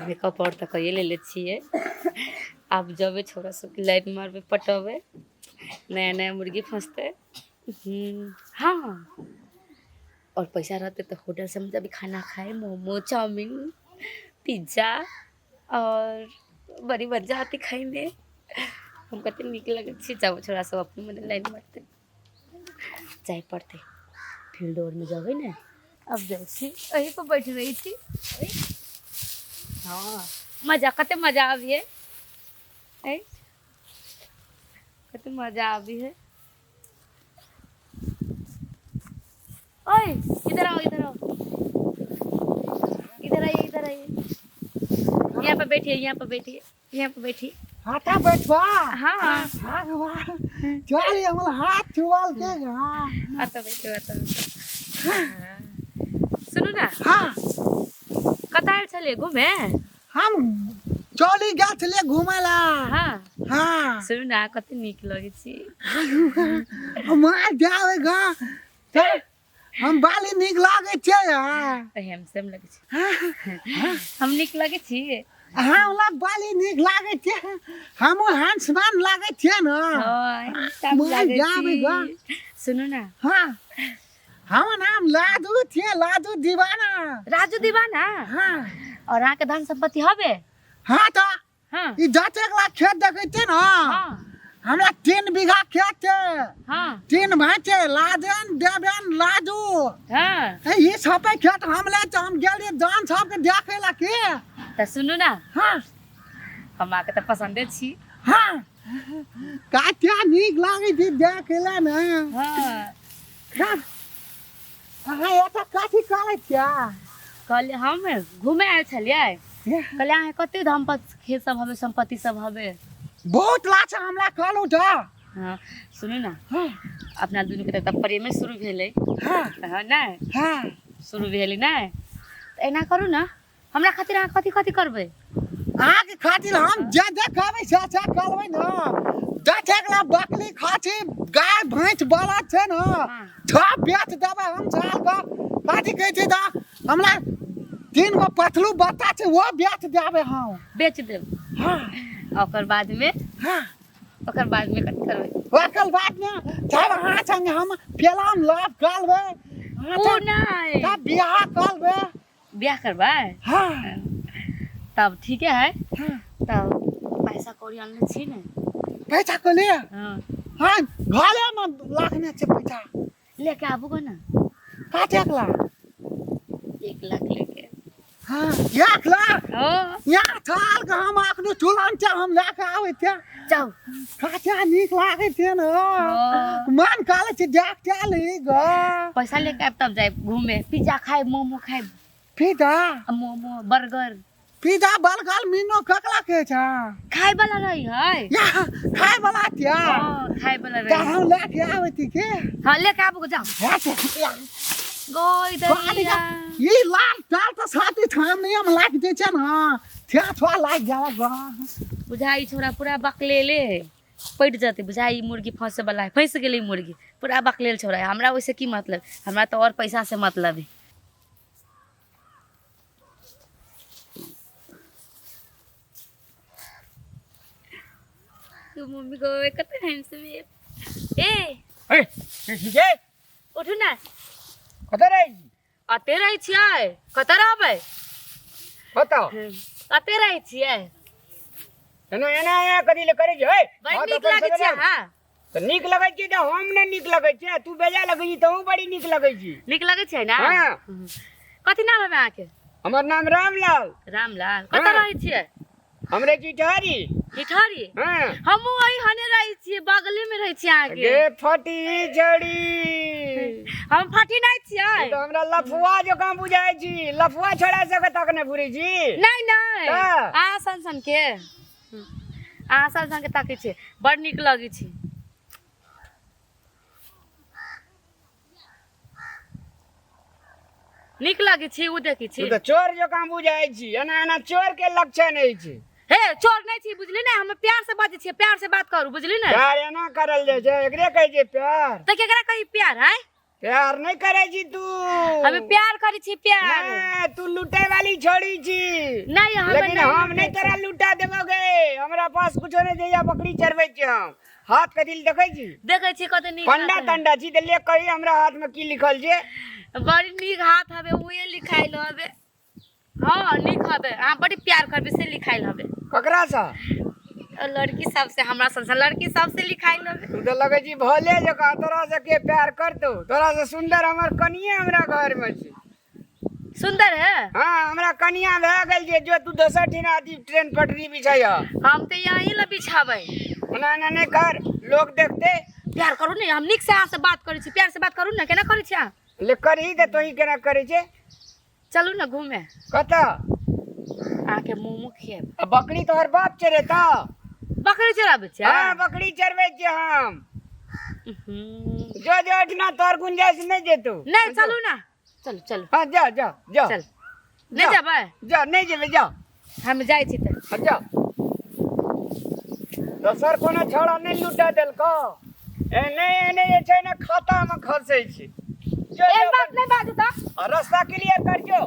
Makeup और तक ये ले ले छिए। आप जब छोरा सब लाइन मारबे पटबे नया नया मुर्गी फंसते। हाँ और पैसा रहते तो होटल से मतलब खाना खाए, मोमो चाउमीन पिज्जा और बड़ी मजा आती खाई में। हम कहते निक लगे जब छोरा सब अपने मन लाइन मारते जाए पड़ते फील्ड और में जाबे ना। अब जैसी वही पर बैठ रही थी। हाँ मजा कते मजा आवी है, कते मजा आवी है। ओए इधर आओ इधर आओ, इधर आइए इधर आइए, यहाँ पे बैठिए यहाँ पे बैठिए यहाँ पे बैठिए। हाथा बैठवा। हाँ हाथ वाह चल हमला हाथ छुवाल के। हां आता बैठो आता बैठो। सुनो ना। हां कतार चले घूमे हम चली गए छले घुमेला। हाँ हां सुनो ना कते निक लगे छी। मार जावे गा चल हम बाली निक लागे छे यार। हैंडसम लगे छी। हम निक लगे छी। हमरा बाली निक लागे छे, हम हैंडसम लागे छे ना। हां सब लगे छी। सुनो ना। हां हम नाम लादू छे, लादू दीवाना। राजू दीवाना। हां और यहाँ के धन संपत्ति हबे। हां तो हाँ ई 10 लाख खेत देखे छे ना। हाँ हमरा 3 बीघा खेत छे। हाँ 3 भाई छे, लादेन देवेन लादू। हाँ ये सब खेत हमले तो हम गेली दान सब के देखे ला के। तो सुनो ना हां हमरा के तो पसंदे छी। हां काटिया निक लागे छी देखेला ना। हाँ हां एटा काठी काले छा। कल हम घूमे आए छलिए। कल यहाँ कते धमपत खेत सब हवे संपत्ति सब हवे बहुत लाछ हमला कहलु त। हाँ सुनो ना हां अपना दुनू के तब प्रेमे शुरू भेलै। हां हाँ ना हां शुरू भेलै ना तो एना करू ना हमरा खातिर अहाँ कथी कथी करबै। आगे खातिर हम जे देखाबै से करबै ना। 10 लाख बकरी खातिर गाय भैंस वाला छे ना। सब बेच देबै हम साल का काटी कहै छै दा हमरा 3 गो पतलू बच्चा छे वो बेच देबै हम। बेच देब। हां ओकर बाद में हां ओकर बाद में कथी करबै। ओकर बाद में जब हां संग हम पेलाम लाभ करबै। ओ नहीं तब बियाह करबै। ब्याह करबै। हां तब ठीक है हां तब पैसा कौड़ी आनले छी ने। पैसा को ले। हाँ हां घरे में लाखने छे पैसा लेके आबू गो ना। काटे ला 1 लाख लेके। हां 1 लाख। हाँ यहाँ थाल के हम अखनो चुलन छे हम लेके आवे छे। जाओ काटे निक लागे छे ना। मन काले छे देख चली ग। पैसा लेके आब तब जाए घूमे पिज्जा खाए मोमो खाए pizza momo burger pizza burger मीनो ककला के छा खाए वाला रही है। या खाए वाला छे। हाँ खाए वाला त रही। हम लेके आवे थी के। हाँ लेके आबू गो जाओ गो इधर ये लाल दाल तो साथी थाम नहीं हम लाग दे छे ना। थ्या थवा लाग जावा ग। बुझाई छोरा पूरा बकलेले पट जाते। बुझाई मुर्गी फंसे वाला है, फंस गेली मुर्गी पूरा बकलेल छोरा है। हमरा वैसे की मतलब, हमरा तो और पैसा से मतलब है। तू मम्मी को कते हैंडसम है। ए ठीक है उठू ना कतरे रही अते रही छियै कते रहबै बताओ। अते रही छियै एना एना एना करी ले करे जे। बड़ नीक लागे छै। हां तो नीक लगे छी त हम ने नीक लगे छी तू बेजा लगे छी तू बड़ी नीक लगे छी। नीक लागे छै ना। हां कथि नाम है अहाँ के। हमर नाम रामलाल। रामलाल कते रही छियै। हमरे चिठारी हिठरी। हां हम वही हने रही छियै बगले में रही छियै आगे। गे फटी जड़ी हम फटी नहीं छियै। तो हमरा लफुआ जो काम बुझाय छी लफुआ छोड़ा सके तक ने बुरी जी। नहीं नहीं आ सन के आ सन के ताके छी बड़ नीक लगे छी। नीक लगे छी उ देखी छी। तू तो चोर जो काम बुझाय छी एना एना चोर के लक्षण नहीं छी। हे चोर नहीं छी बुझली ना। हम प्यार से बात छी, प्यार से बात करू बुझली ना। प्यार एना करल जाय छै एकरे कहै छै प्यार। त केकरा कही प्यार है। प्यार नहीं करे छी तू। हमें प्यार करी छी प्यार। नहीं, तू लूटे वाली छोड़ी छी। नहीं हमें लेकिन हम नहीं तोरा लूटा देबोगे। हमरा पास कुछो नहीं जइया बकरी चरबै छी हम। हाथ के दिल देखै छी। देखे छी कत नीक पंडा तंडा छी त ले कही हमरा हाथ में की लिखल छै। बड़ी नीक हाथ हवे उहे लिखाइल हवे। हाँ नीक हवे। हाँ बड़ी प्यार करबे से लिखाइल हवे। ककरा सा? लड़की सब से हमरा संग लड़की सब से लिखाइल हवे। तू तो लगे छी भोले जका तोरा से के प्यार करतो। तोरा से सुंदर हमर कनिया हमरा घर में छी। सुंदर है। हाँ हमरा कनिया भए गेल जे जो तू दोसर ठिन आदि ट्रेन पटरी बिछाया। हम तो यहीं ला बिछाबै। ना ना नहीं कर लोग देखते। प्यार करू ने हम नीक से अहाँ से बात करै छी। प्यार से बात करू ना केना करै छी अहाँ? ले करही त तोही केना करे छे। चलू ना घूमे। कता? आके मुंह खिएब। आ बकरी तोहर बाप चरे त। बकरी चराबै छी? हाँ बकरी चरबै छी हम। जो जो अठना तोहर गुंजाइश नहीं जेतो। नहीं चलू ना। चलो चलो। हाँ जा जा जा। चल। नहीं जाबै? जा नहीं जेबे जा। हम जाइ छी त। हाँ जा। दोसर कोनो छोड़ा नहीं लूटा देलको। एने एने जे छै ने खाता में खसे छै। जो एक बात नहीं बाजू त। रास्ता क्लियर कर जो।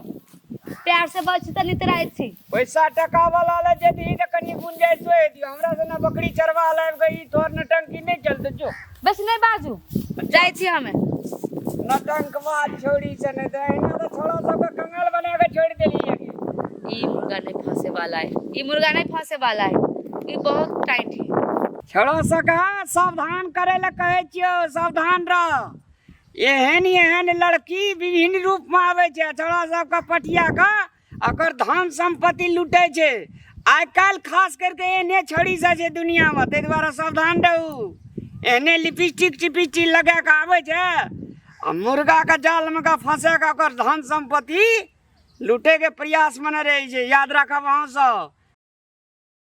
प्यार से बात त नितराइ छी। पैसा टका वाला ले जेती त कनी गुंजाइश होए दियो। हमरा से ना बकरी चरवा लाब गई तोर नटंकी नहीं चलते जो। बस नहीं बाजू। जाइ छी हमें। नटंकवाद छोड़ी से नहीं तो इना तो छोड़ा सब के कंगाल बना के छोड़ देली है। ई मुर्गा नहीं फंसे वाला है। ई मुर्गा नहीं फंसे वाला है। ई बहुत टाइट है। छोड़ा सका सावधान करे ला कहे छियो सावधान रह। एहन लड़की विभिन्न रूप में आवे छे। छोड़ा सब का पटिया का अकर धन संपत्ति लूटे छे। आइ काल खास करके एने छोड़ी सा छे दुनिया में। ते द्वारा सावधान रहू। एने लिपस्टिक टिपिस्टिक लगा के आवे छे। आ मुर्गा का जाल में का फंसे का ओकर धन संपत्ति लूटे के प्रयास में रहे छे। याद रखब अहाँ सब।